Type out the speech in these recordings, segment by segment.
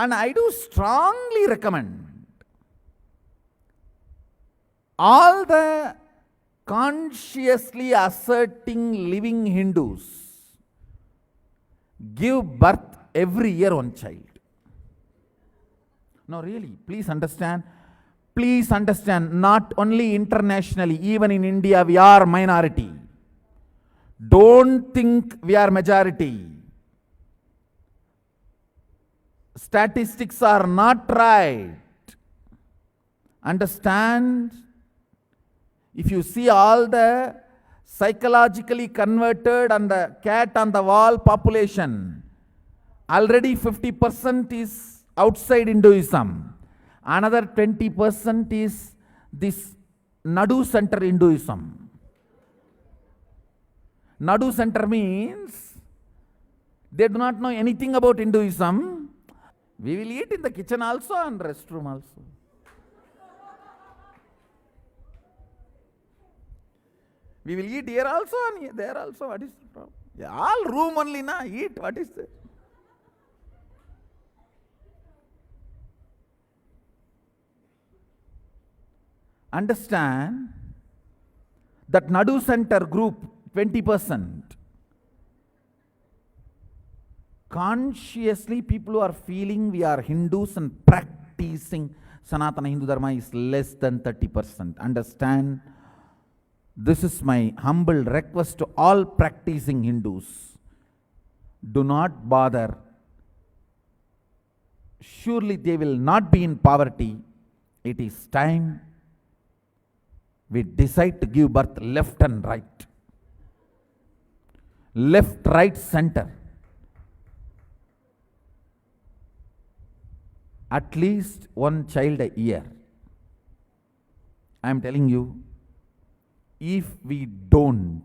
And I do strongly recommend all the consciously asserting living Hindus give birth every year one child. No, really, please understand, not only internationally, even in India, we are minority. Don't think we are majority. Statistics are not right. Understand? If you see all the psychologically converted and the cat on the wall population, already 50% is outside Hinduism. Another 20% is this Nadu Center Hinduism. Nadu Center means they do not know anything about Hinduism. We will eat in the kitchen also and restroom also. We will eat here also and there also. What is the problem? Yeah, all room only, na? Eat. What is it? Understand that Nadu Center group, 20%. Consciously, people who are feeling we are Hindus and practicing Sanatana Hindu Dharma is less than 30%. Understand? This is my humble request to all practicing Hindus. Do not bother. Surely they will not be in poverty. It is time we decide to give birth left and right. Left, right, center. At least one child a year. I am telling you, if we don't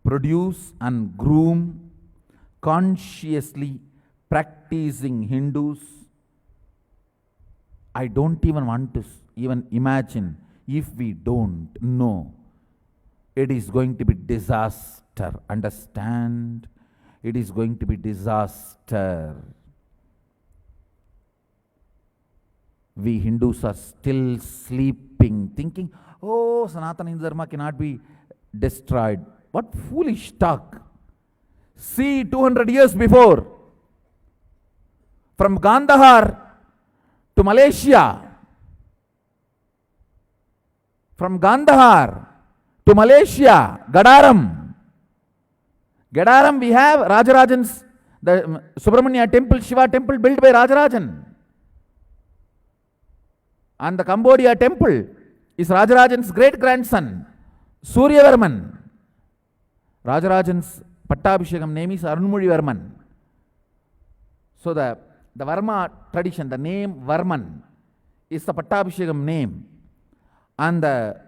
produce and groom consciously practicing Hindus, I don't even want to even imagine if we don't know. It is going to be disaster. Understand? It is going to be disaster. We Hindus are still sleeping, thinking, oh, Sanatana Hindu Dharma cannot be destroyed. What foolish talk. See, 200 years before, from Gandhar to Malaysia, from Gandhar to Malaysia, Gadaram, we have Rajarajan's, the Subramanya temple, Shiva temple built by Rajarajan. And the Cambodia temple is Rajarajan's great-grandson, Suryavarman. Rajarajan's Pattabhishekam name is Arunmozhivarman. So the Varma tradition, the name Varman is the Pattabhishekam name. And the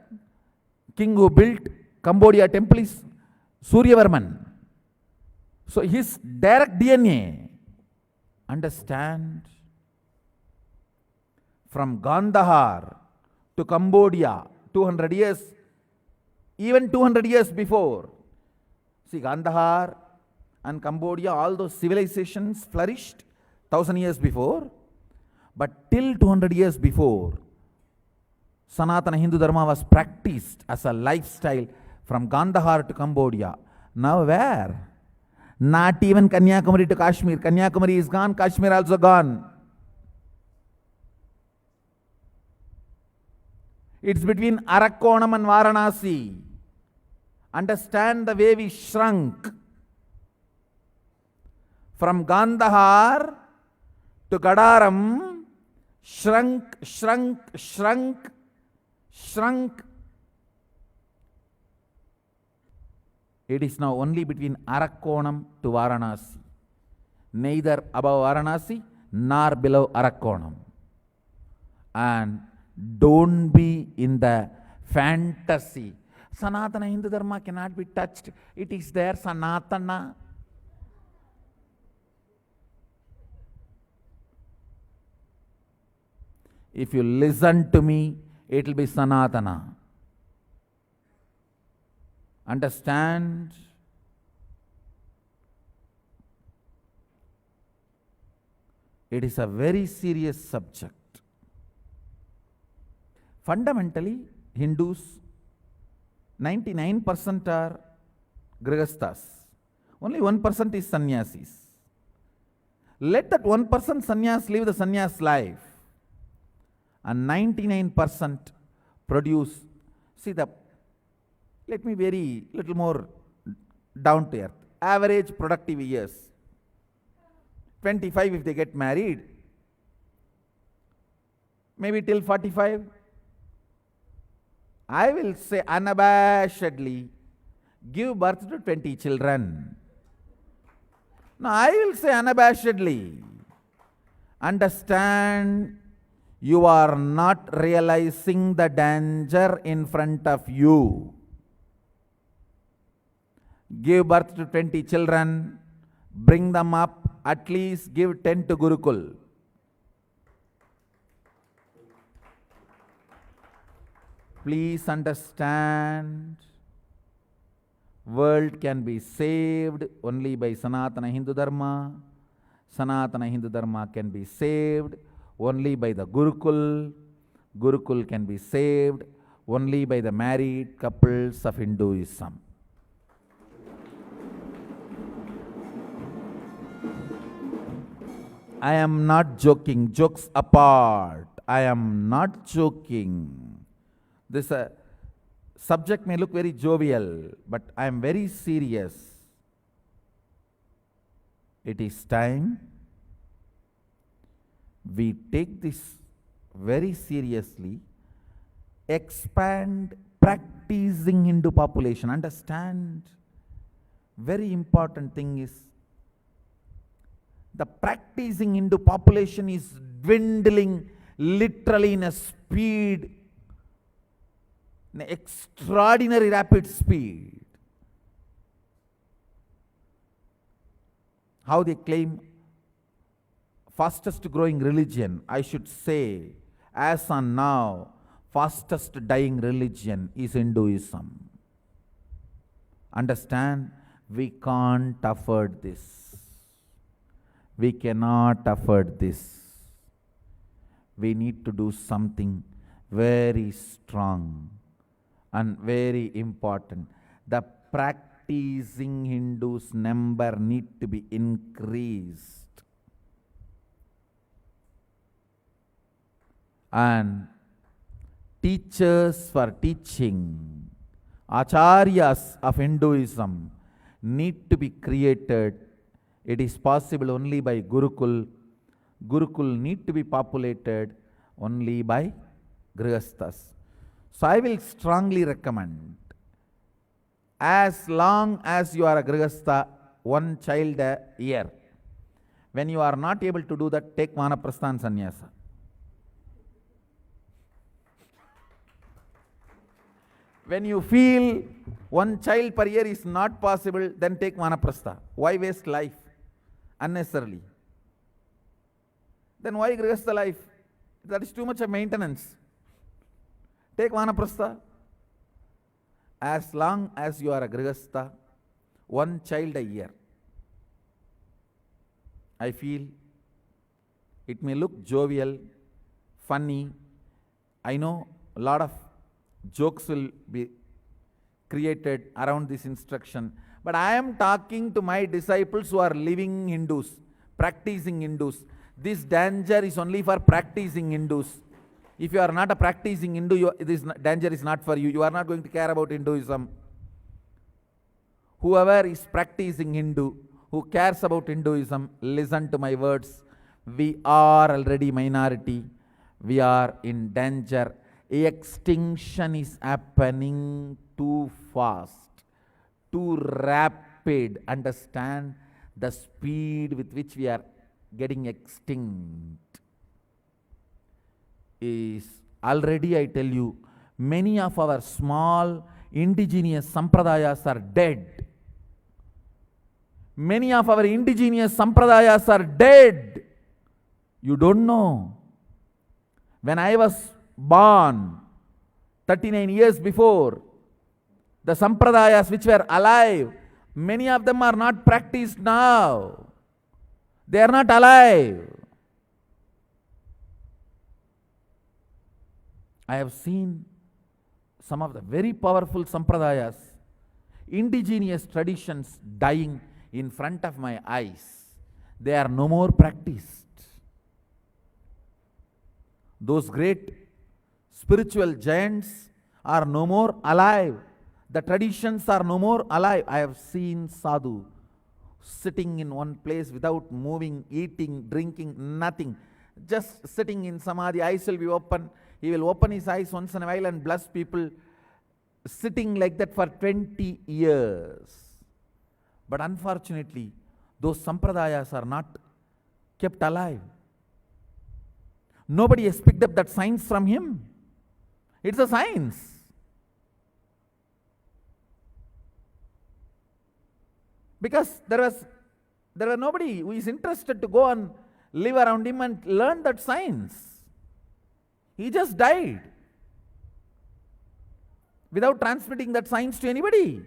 king who built Cambodia temple is Suryavarman. So his direct DNA, understand, from Gandhar to Cambodia, 200 years, even 200 years before. See, Gandhar and Cambodia, all those civilizations flourished 1000 years before, but till 200 years before, Sanatana Hindu Dharma was practiced as a lifestyle from Gandhar to Cambodia. Now where? Not even Kanyakumari to Kashmir. Kanyakumari is gone, Kashmir also gone. It's between Arakkonam and Varanasi. Understand the way we shrunk. From Gandhar to Gadaram, shrunk. It is now only between Arakkonam to Varanasi. Neither above Varanasi nor below Arakkonam. And don't be in the fantasy. Sanatana Hindu Dharma cannot be touched. It is there, Sanatana. If you listen to me, it will be Sanatana. Understand? It is a very serious subject. Fundamentally, Hindus, 99% are grihasthas. Only 1% is sannyasis. Let that 1% sannyas live the sannyas life, and 99% produce. See, let me very little more down to earth. Average productive years, 25 if they get married, maybe till 45. I will say unabashedly, give birth to 20 children. No, I will say unabashedly, understand you are not realizing the danger in front of you. Give birth to 20 children, bring them up, at least give 10 to Gurukul. Please understand, world can be saved only by Sanatana Hindu Dharma. Sanatana Hindu Dharma can be saved only by the Gurukul. Gurukul can be saved only by the married couples of Hinduism. I am not joking. Jokes apart, I am not joking. This subject may look very jovial, but I am very serious. It is time we take this very seriously, expand practicing Hindu population. Understand, very important thing is, the practicing Hindu population is dwindling literally in a speed, in an extraordinary rapid speed. How they claim fastest growing religion, I should say, as on now, fastest dying religion is Hinduism. Understand, we can't afford this. We cannot afford this. We need to do something very strong and very important. The practicing Hindus number need to be increased. And teachers for teaching, acharyas of Hinduism need to be created. It is possible only by Gurukul. Gurukul need to be populated only by grihasthas. So I will strongly recommend, as long as you are a grihastha, one child a year. When you are not able to do that, take vanaprastha and sannyasa. When you feel one child per year is not possible, then take vanaprastha. Why waste life unnecessarily? Then why grihastha life? That is too much of maintenance. Take vanaprastha. As long as you are a grihastha, one child a year. I feel it may look jovial, funny. I know a lot of jokes will be created around this instruction, but I am talking to my disciples who are living Hindus, practicing Hindus. This danger is only for practicing Hindus. If you are not a practicing Hindu, this danger is not for you. You are not going to care about Hinduism. Whoever is practicing Hindu, who cares about Hinduism, listen to my words. We are already minority. We are in danger. Extinction is happening too fast, too rapid. Understand the speed with which we are getting extinct is already, I tell you, many of our small indigenous sampradayas are dead. Many of our indigenous sampradayas are dead. You don't know. When I was born 39 years before, the sampradayas which were alive, many of them are not practiced now. They are not alive. I have seen some of the very powerful sampradayas, indigenous traditions dying in front of my eyes. They are no more practiced. Those great spiritual giants are no more alive. The traditions are no more alive. I have seen sadhu sitting in one place without moving, eating, drinking, nothing. Just sitting in samadhi, eyes will be open. He will open his eyes once in a while and bless people, sitting like that for 20 years. But unfortunately, those sampradayas are not kept alive. Nobody has picked up that science from him. It's a science. Because there was nobody who is interested to go and live around him and learn that science. He just died without transmitting that science to anybody.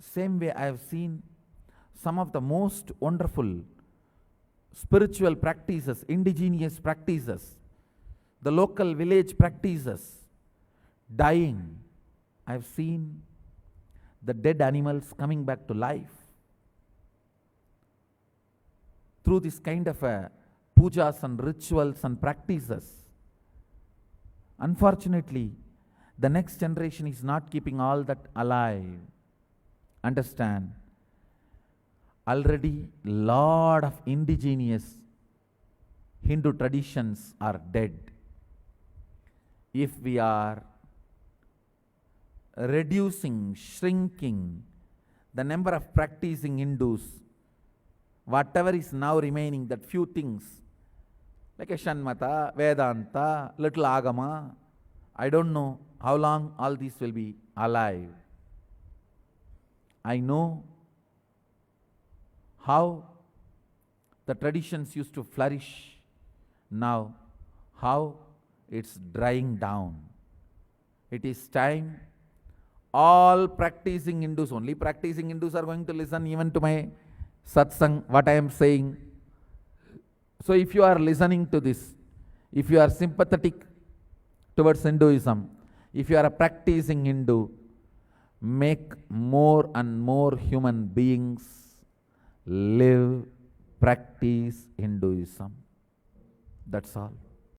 Same way I have seen some of the most wonderful spiritual practices, indigenous practices, the local village practices dying. I have seen the dead animals coming back to life through this kind of pujas and rituals and practices. Unfortunately, the next generation is not keeping all that alive. Understand, already lot of indigenous Hindu traditions are dead. If we are reducing, shrinking the number of practicing Hindus, whatever is now remaining, that few things, like a Shanmata, Vedanta, little Agama, I don't know how long all these will be alive. I know how the traditions used to flourish, now how it's drying down. It is time all practicing Hindus, only practicing Hindus are going to listen even to my satsang, what I am saying. So if you are listening to this, if you are sympathetic towards Hinduism, if you are a practicing Hindu, make more and more human beings live, practice Hinduism. That's all.